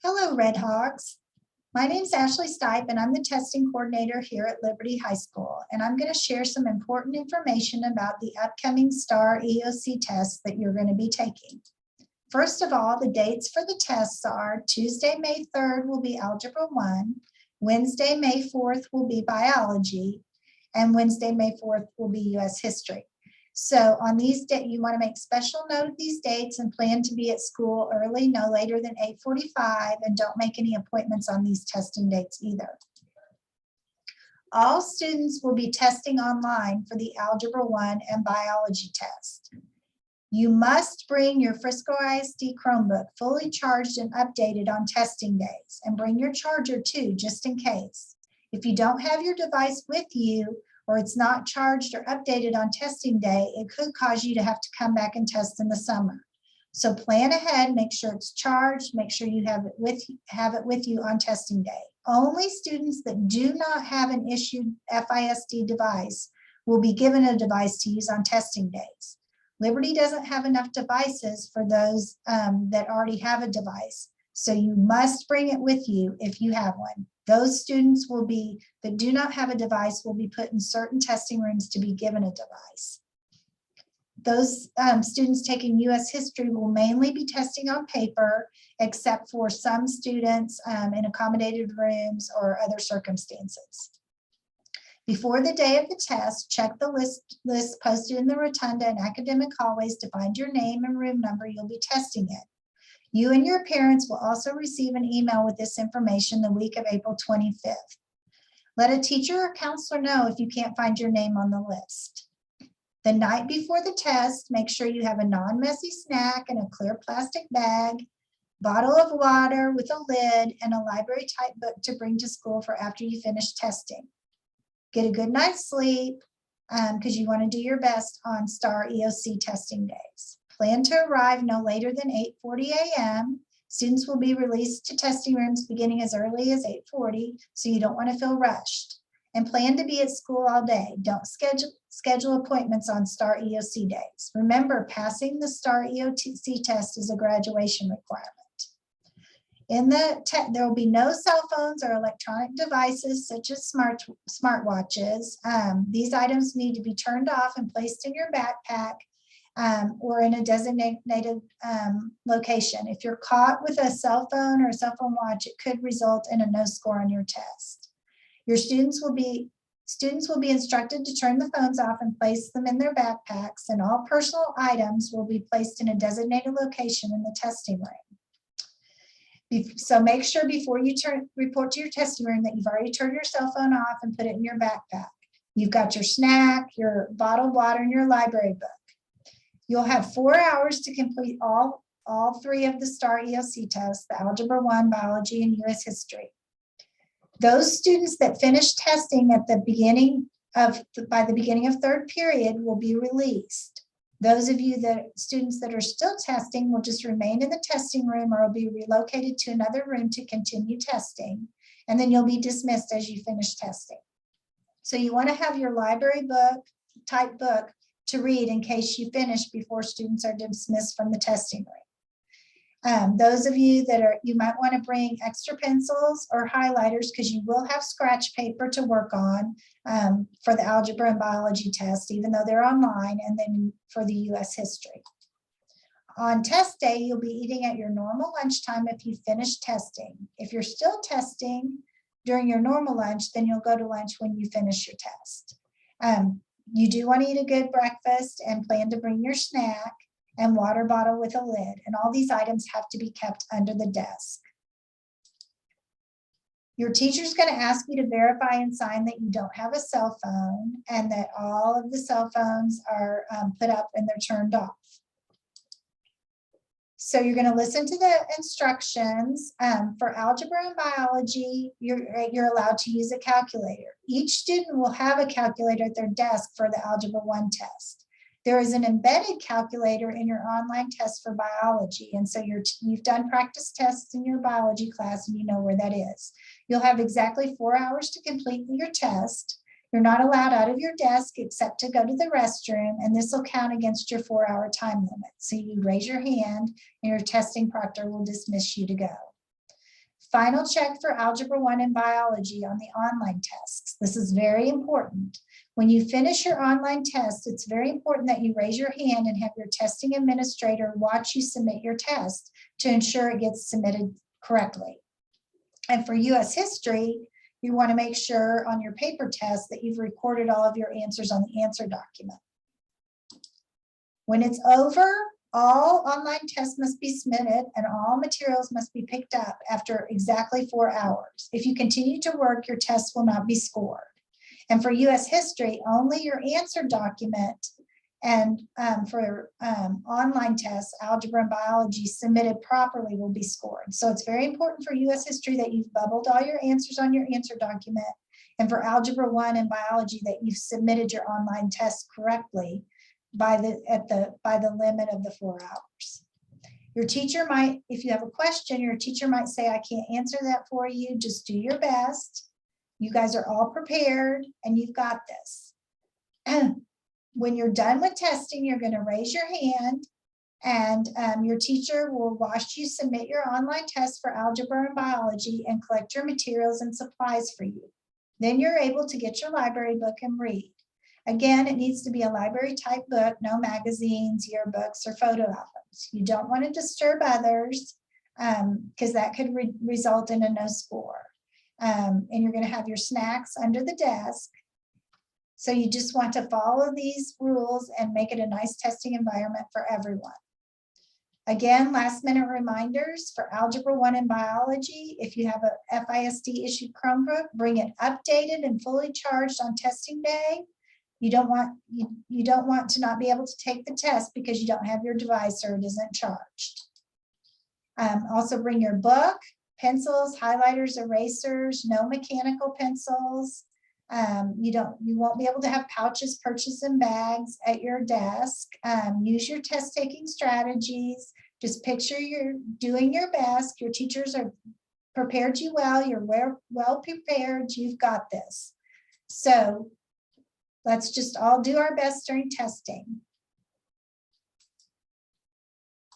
Hello, Red Hawks. My name is Ashley Stipe, and I'm the testing coordinator here at Liberty High School. And I'm going to share some important information about the upcoming STAR EOC tests that you're going to be taking. First of all, the dates for the tests are Tuesday, May 3rd will be Algebra 1, Wednesday, May 4th will be Biology, and Wednesday, May 4th will be U.S. History. So on these dates, you want to make special note of these dates and plan to be at school early, no later than 8:45, and don't make any appointments on these testing dates either. All students will be testing online for the Algebra 1 and Biology test. You must bring your Frisco ISD Chromebook fully charged and updated on testing days, and bring your charger too, just in case. If you don't have your device with you, or it's not charged or updated on testing day, it could cause you to have to come back and test in the summer. So plan ahead, make sure it's charged, make sure you have it with you on testing day. Only students that do not have an issued FISD device will be given a device to use on testing days. Liberty doesn't have enough devices for those that already have a device. So you must bring it with you if you have one. Those students that do not have a device will be put in certain testing rooms to be given a device. Those students taking U.S. history will mainly be testing on paper, except for some students in accommodated rooms or other circumstances. Before the day of the test, check the list posted in the rotunda and academic hallways to find your name and room number you'll be testing in. You and your parents will also receive an email with this information the week of April 25th. Let a teacher or counselor know if you can't find your name on the list. The night before the test, make sure you have a non-messy snack in a clear plastic bag, bottle of water with a lid, and a library type book to bring to school for after you finish testing. Get a good night's sleep because you want to do your best on STAR EOC testing days. Plan to arrive no later than 8:40 a.m. Students will be released to testing rooms beginning as early as 8:40, so you don't want to feel rushed. And plan to be at school all day. Don't schedule appointments on STAR EOC days. Remember, passing the STAR EOC test is a graduation requirement. There will be no cell phones or electronic devices such as smartwatches. These items need to be turned off and placed in your backpack or in a designated location. If you're caught with a cell phone or a cell phone watch, it could result in a no score on your test. Your students will be instructed to turn the phones off and place them in their backpacks, and all personal items will be placed in a designated location in the testing room. So make sure before you report to your testing room that you've already turned your cell phone off and put it in your backpack. You've got your snack, your bottled water, and your library book. You'll have 4 hours to complete all three of the STAR EOC tests, the Algebra 1, Biology, and U.S. History. Those students that finish testing by the beginning of third period will be released. Those of you students that are still testing will just remain in the testing room or will be relocated to another room to continue testing, and then you'll be dismissed as you finish testing. So you want to have your library type book to read in case you finish before students are dismissed from the testing room. Those of you you might want to bring extra pencils or highlighters because you will have scratch paper to work on for the Algebra and Biology test, even though they're online, and then for the U.S. History. On test day, you'll be eating at your normal lunchtime if you finish testing. If you're still testing during your normal lunch, then you'll go to lunch when you finish your test. You do want to eat a good breakfast and plan to bring your snack and water bottle with a lid, and all these items have to be kept under the desk. Your teacher's going to ask you to verify and sign that you don't have a cell phone and that all of the cell phones are put up and they're turned off. So you're going to listen to the instructions. For Algebra and Biology, you're allowed to use a calculator. Each student will have a calculator at their desk for the Algebra 1 test. There is an embedded calculator in your online test for biology. And so you've done practice tests in your biology class and you know where that is. You'll have exactly 4 hours to complete your test. You're not allowed out of your desk except to go to the restroom, and this will count against your 4-hour time limit. So you raise your hand and your testing proctor will dismiss you to go. Final check for Algebra 1 and Biology on the online tests. This is very important. When you finish your online test, it's very important that you raise your hand and have your testing administrator watch you submit your test to ensure it gets submitted correctly. And for US history, you want to make sure on your paper test that you've recorded all of your answers on the answer document. When it's over, all online tests must be submitted and all materials must be picked up after exactly 4 hours. If you continue to work, your test will not be scored. And for US history, only your answer document and for online tests, algebra and biology submitted properly will be scored. So it's very important for US history that you've bubbled all your answers on your answer document, and for algebra 1 and biology that you've submitted your online test correctly by the limit of the 4 hours. Your teacher might, if you have a question, your teacher might say, I can't answer that for you. Just do your best. You guys are all prepared and you've got this. When you're done with testing, you're going to raise your hand and your teacher will watch you submit your online test for algebra and biology and collect your materials and supplies for you. Then you're able to get your library book and read. Again, it needs to be a library type book, no magazines, yearbooks, or photo albums. You don't want to disturb others because that could result in a no score. And you're going to have your snacks under the desk. So you just want to follow these rules and make it a nice testing environment for everyone. Again, last minute reminders for Algebra 1 and Biology. If you have a FISD issued Chromebook, bring it updated and fully charged on testing day. You don't want to not be able to take the test because you don't have your device or it isn't charged. Also bring your book, pencils, highlighters, erasers, no mechanical pencils. You won't be able to have pouches, purses, and bags at your desk. Use your test taking strategies. Just picture you're doing your best. Your teachers are prepared you well. You're well prepared. You've got this. So let's just all do our best during testing.